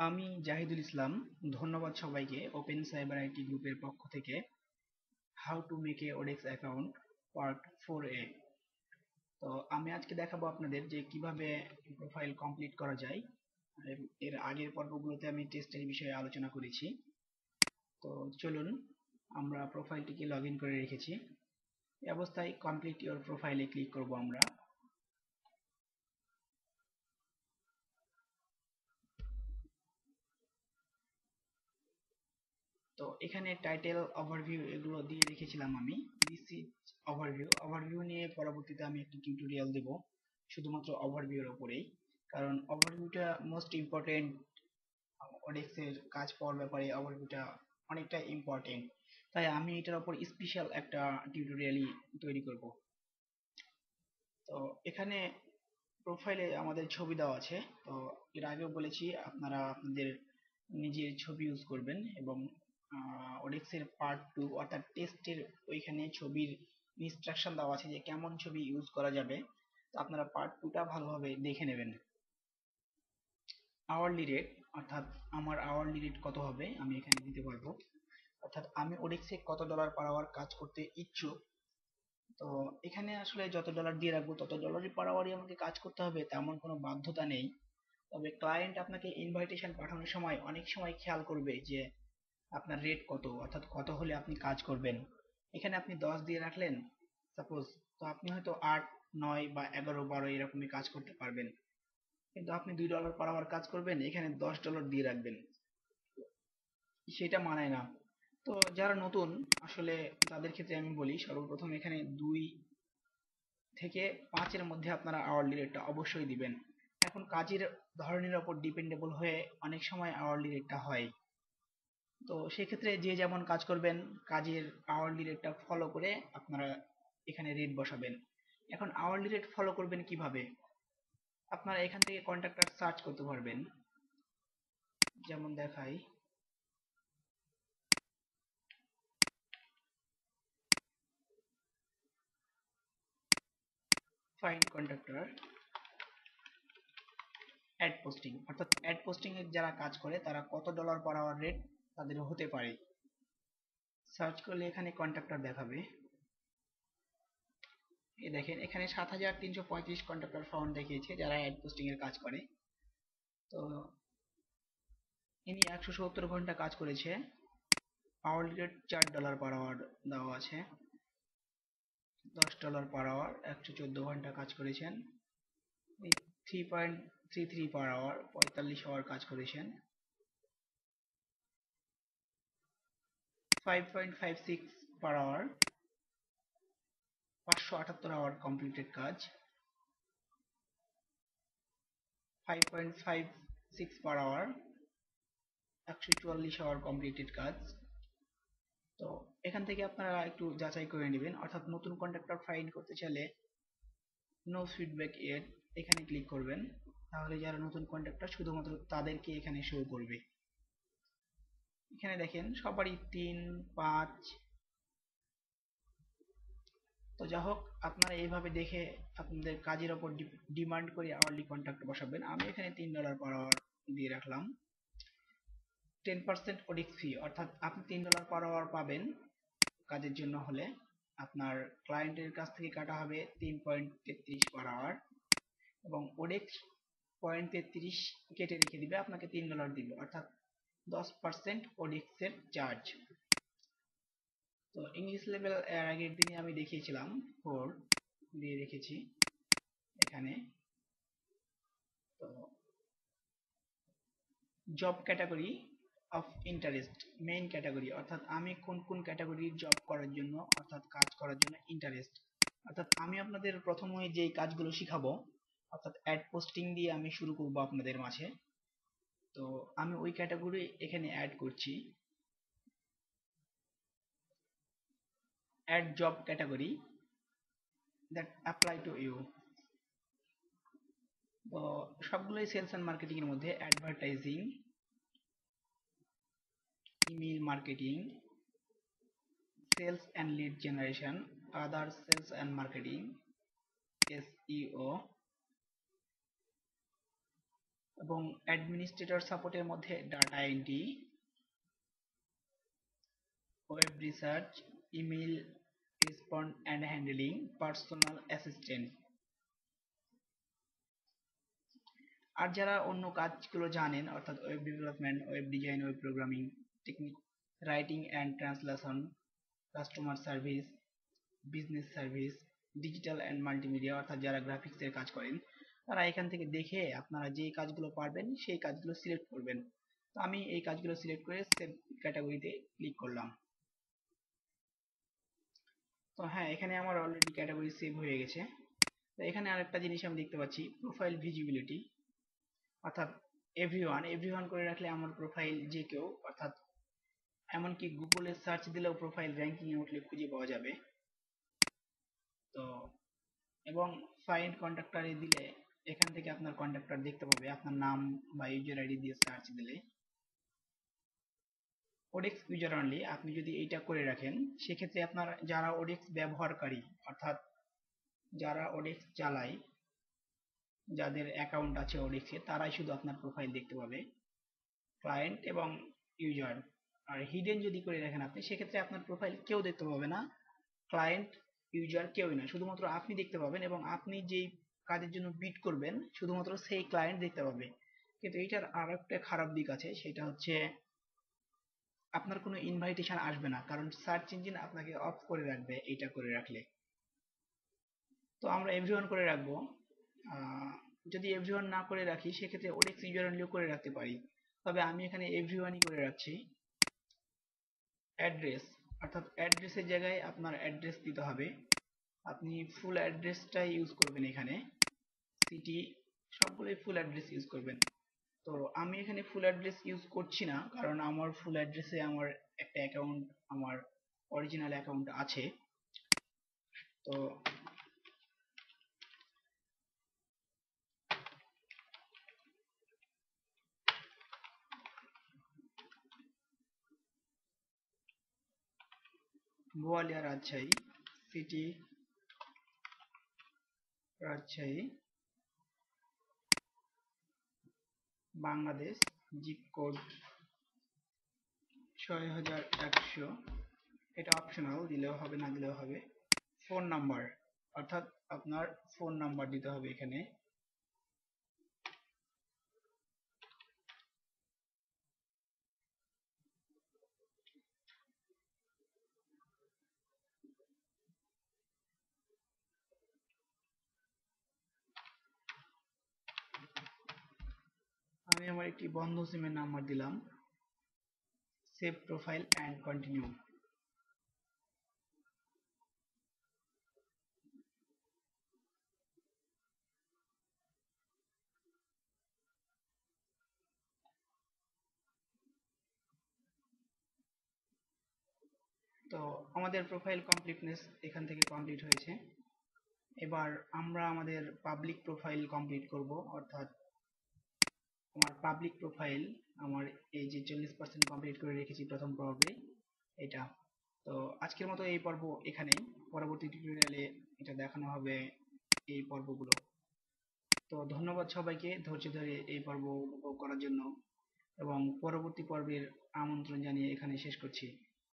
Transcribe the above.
আমি জাহিদুল ইসলাম। ধন্যবাদ সবাইকে ওপেন সাইবার আইটি গ্রুপের পক্ষ থেকে হাউ টু মেক এ ওডেক্স অ্যাকাউন্ট পার্ট 4A। তো আমি আজকে দেখাবো আপনাদের যে কিভাবে প্রোফাইল কমপ্লিট করা যায়। এর আগের পর্বগুলোতে আমি টেস্টের বিষয়ে আলোচনা করেছি। তো চলুন, আমরা প্রোফাইলটিকে লগ ইন করে রেখেছি। এই অবস্থায় কমপ্লিট ইওর প্রোফাইলে ক্লিক করব আমরা। তো এখানে টাইটেল, ওভারভিউ এগুলো দিয়ে রেখেছিলাম আমি। This is overview. ওভারভিউ নিয়ে পরবর্তীতে আমি একটি টিউটোরিয়াল দেব শুধুমাত্র ওভারভিউ এর উপরেই, কারণ ওভারভিউটা মোস্ট ইম্পর্টেন্ট। ওডেক্স এর কাজ পাওয়ার ব্যাপারে ওভারভিউটা অনেকটা ইম্পর্টেন্ট, তাই আমি এটার উপর স্পেশাল একটা টিউটোরিয়ালই তৈরি করব। তো এখানে প্রোফাইলে আমাদের ছবি দেওয়া আছে। তো এর আগেও বলেছি আপনারা আপনাদের নিজের ছবি ইউজ করবেন, এবং ওডেক্সের পার্ট 2 অর্থাৎ টেস্টের ওইখানে ছবির ইনস্ট্রাকশন দেওয়া আছে যে কেমন ছবি ইউজ করা যাবে। তো আপনারা পার্ট 2টা ভালোভাবে দেখে নেবেন। আওয়ারলি রেট, অর্থাৎ আমার আওয়ারলি রেট কত হবে আমি এখানে দিতে পারবো, অর্থাৎ আমি ওডেক্সে কত ডলার পার আওয়ার কাজ করতে ইচ্ছুক। তো এখানে আসলে যত ডলার দিয়ে রাখবো তত ডলারই পার আওয়ারই আমাকে কাজ করতে হবে তেমন কোনো বাধ্যতা নেই। তবে ক্লায়েন্ট আপনাকে ইনভাইটেশন পাঠানোর সময় অনেক সময় খেয়াল করবে যে আপনার রেট কত, অর্থাৎ কত হলে আপনি কাজ করবেন। এখানে আপনি 10 দিয়ে রাখলেন সাপোজ, তো আপনি হয়তো 8, 9 বা 11, 12 এরকমই কাজ করতে পারবেন। কিন্তু আপনি $2 পার আওয়ার কাজ করবেন, এখানে $10 দিয়ে রাখবেন, সেটা মানায় না। তো যারা নতুন, আসলে তাদের ক্ষেত্রে আমি বলি সর্বপ্রথম এখানে 2 থেকে 5-এর মধ্যে আপনারা আওয়ারলি রেটটা অবশ্যই দিবেন। এখন কাজের ধরনের উপর ডিপেন্ডেবল হয়ে অনেক সময় আওয়ারলি রেটটা হয়। তো সেক্ষেত্রে যে যেমন কাজ করবেন, কাজের আওয়ারলি রেটটা ফলো করে আপনারা এখানে রেট বসাবেন। এখন আওয়ারলি রেট ফলো করবেন কিভাবে? আপনারা এখান থেকে কন্ট্রাক্টর সার্চ করতে পারবেন। যেমন দেখাই, ফাইন্ড কন্ট্রাক্টর, অ্যাড পোস্টিং, অর্থাৎ অ্যাড পোস্টিং এর যারা কাজ করে তারা কত ডলার পার আওয়ার রেট তাদের হতে পারে। সার্চ করলে এখানে কন্ট্রাক্টর দেখাবে। এই দেখেন এখানে 7,335 কন্ট্রাক্টর ফাউন্ড দেখিয়েছে যারা অ্যাড পোস্টিং এর কাজ করে। তো ইনি 170 ঘন্টা কাজ করেছে। আওয়ারলি রেট $4 পার আওয়ার দেওয়া আছে। $10 পার আওয়ার, 114 ঘন্টা কাজ করেছেন। 3.33 পার আওয়ার, 45 আওয়ার কাজ করেছেন। 5.56 পার আওয়ার, 578 আওয়ার কমপ্লিটেড কাজ। 5.56 পার আওয়ার, 144 আওয়ার কমপ্লিটেড কাজ। তো এখান থেকে আপনারা একটু যাচাই করে নেবেন, অর্থাৎ নতুন কন্ট্রাক্টর ফাইন্ড করতে চাইলে নো ফিডব্যাক ইয়েট এখানে ক্লিক করবেন। তাহলে যারা নতুন কন্ট্রাক্টর শুধুমাত্র তাদেরকে এখানে শো করবে। এখানে দেখেন সবারই 3, 5। তো যা হোক, আপনারা এইভাবে দেখে আপনাদের কাজের ওপর ডিমান্ড করে আওয়ারলি কন্ট্রাক্ট বসাবেন। আমি এখানে $3 পার আওয়ার দিয়ে রাখলাম। 10% অডিট ফি, অর্থাৎ আপনি $3 পার আওয়ার পাবেন কাজের জন্য হলে আপনার ক্লায়েন্টের কাছ থেকে কাটা হবে 3.33 পার আওয়ার, এবং ওডেক্স 0.33 কেটে রেখে দিবে, আপনাকে $3 দিবে, অর্থাৎ 10% ওডেক্সের চার্জ। তো ইংলিশ লেভেল এর আগের দিনে আমি দেখিয়েছিলাম 4 দিয়ে রেখেছি এখানে। তো job category of interest, main category, অর্থাৎ আমি কোন কোন ক্যাটাগরির জব করার জন্য, অর্থাৎ কাজ করার জন্য ইন্টারেস্ট। অর্থাৎ আমি আপনাদের প্রথমে যেই কাজগুলো শিখাবো, অর্থাৎ অ্যাড পোস্টিং দিয়ে আমি শুরু করব আপনাদের মাঝে। তো আমি ওই ক্যাটাগরি এখানে অ্যাড করছি, add job category that apply to you. তো সবগুলোই সেলস অ্যান্ড মার্কেটিং এর মধ্যে, advertising, email marketing, sales and lead generation, other sales and marketing, SEO, এবং অ্যাডমিনিস্ট্রেটর সাপোর্টের মধ্যে data entry, web research, email respond and handling, personal assistant. আর যারা অন্য কাজগুলো জানেন অর্থাৎ web development, web design, web programming, technic, writing and translation, customer service, business service, digital and multimedia অর্থাৎ যারা গ্রাফিক্সের কাজ করেন, তারা এখান থেকে দেখে আপনারা যেই কাজগুলো পারবেন সেই কাজগুলো সিলেক্ট করবেন। তো আমি এই কাজগুলো সিলেক্ট করে সেভ ক্যাটাগরিতে ক্লিক করলাম। তো হ্যাঁ, এখানে আমার অলরেডি ক্যাটাগরি সেভ হয়ে গেছে। তো এখানে আরেকটা জিনিস আমি দেখতে পাচ্ছি, প্রোফাইল ভিজিবিলিটি, অর্থাৎ এভরিওয়ান এভরিওয়ান করে রাখলে আমার প্রোফাইল যে কেউ, অর্থাৎ এমনকি গুগলে সার্চ দিলেও প্রোফাইল র্যাঙ্কিং এ উঠলে খুঁজে পাওয়া যাবে। তো এবং ফাইন্ড কন্ট্যাক্টরে দিলে এখান থেকে আপনার কন্ট্যাক্টর দেখতে পাবে আপনার নাম বা ইউজার আইডি দিয়ে সার্চ দিলে। ওডেক্স ইউজার অনলি আপনি যদি এইটা করে রাখেন, সেক্ষেত্রে আপনার যারা ওডেক্স ব্যবহারকারী অর্থাৎ যারা ওডেক্স চালায়, যাদের অ্যাকাউন্ট আছে ওডেক্সে, তারাই শুধু আপনার প্রোফাইল দেখতে পাবে, ক্লায়েন্ট এবং ইউজার। আর হিডেন যদি করে রাখেন আপনি, সেক্ষেত্রে আপনার প্রোফাইল কেউ দেখতে পাবে না, ক্লায়েন্ট ইউজার কেউই না, শুধুমাত্র আপনি দেখতে পাবেন এবং আপনি যেই কাজের জন্য বিড করবেন শুধুমাত্র সেই ক্লায়েন্ট দেখতে পাবে। কিন্তু এইটার আর একটা খারাপ দিক আছে, সেটা হচ্ছে আপনার কোনো ইনভাইটেশন আসবে না, কারণ সার্চ ইঞ্জিন আপনাকে অফ করে রাখবে এইটা করে রাখলে। তো আমরা এভরিওয়ান করে রাখবো। আহ, যদি এভরিওয়ান না করে রাখি সেক্ষেত্রে ওডেক্স ইউজার অনলিও করে রাখতে পারি, তবে আমি এখানে এভরিওয়ানই করে রাখছি। অ্যাড্রেস, অর্থাৎ অ্যাড্রেসের জায়গায় আপনার অ্যাড্রেস দিতে হবে, আপনি ফুল অ্যাড্রেসটাই ইউজ করবেন এখানে, সিটি সবগুলোই ফুল অ্যাড্রেস ইউজ করবেন। তো আমি এখানে ফুল অ্যাড্রেস ইউজ করছি না, কারণ আমার ফুল অ্যাড্রেসে আমার একটা অ্যাকাউন্ট, আমার অরিজিনাল অ্যাকাউন্ট আছে। তো Boalia Rajshahi, city Rajshahi, Bangladesh, zip code ৬১০০, এটা অপশনাল, দিলেও হবে না দিলেও হবে। ফোন নাম্বার, অর্থাৎ আপনার ফোন নাম্বার দিতে হবে এখানে। আমি আমার একটি বন্ধ সিমের নাম্বার দিলাম। Save profile and continue. তো আমাদের প্রোফাইল কমপ্লিটনেস এখান থেকে কমপ্লিট হয়েছে। এবার আমরা আমাদের পাবলিক প্রোফাইল কমপ্লিট করব, অর্থাৎ আমার পাবলিক প্রোফাইল, আমার এই যে 40% কমপ্লিট করে রেখেছি প্রথম পর্বে এটা। তো আজকের মতো এই পর্ব এখানেই, পরবর্তী টিউটোরিয়ালে এটা দেখানো হবে এই পর্বগুলো। তো ধন্যবাদ সবাইকে ধৈর্য ধরে এই পর্ব উপভোগ করার জন্য, এবং পরবর্তী পর্বের আমন্ত্রণ জানিয়ে এখানে শেষ করছি।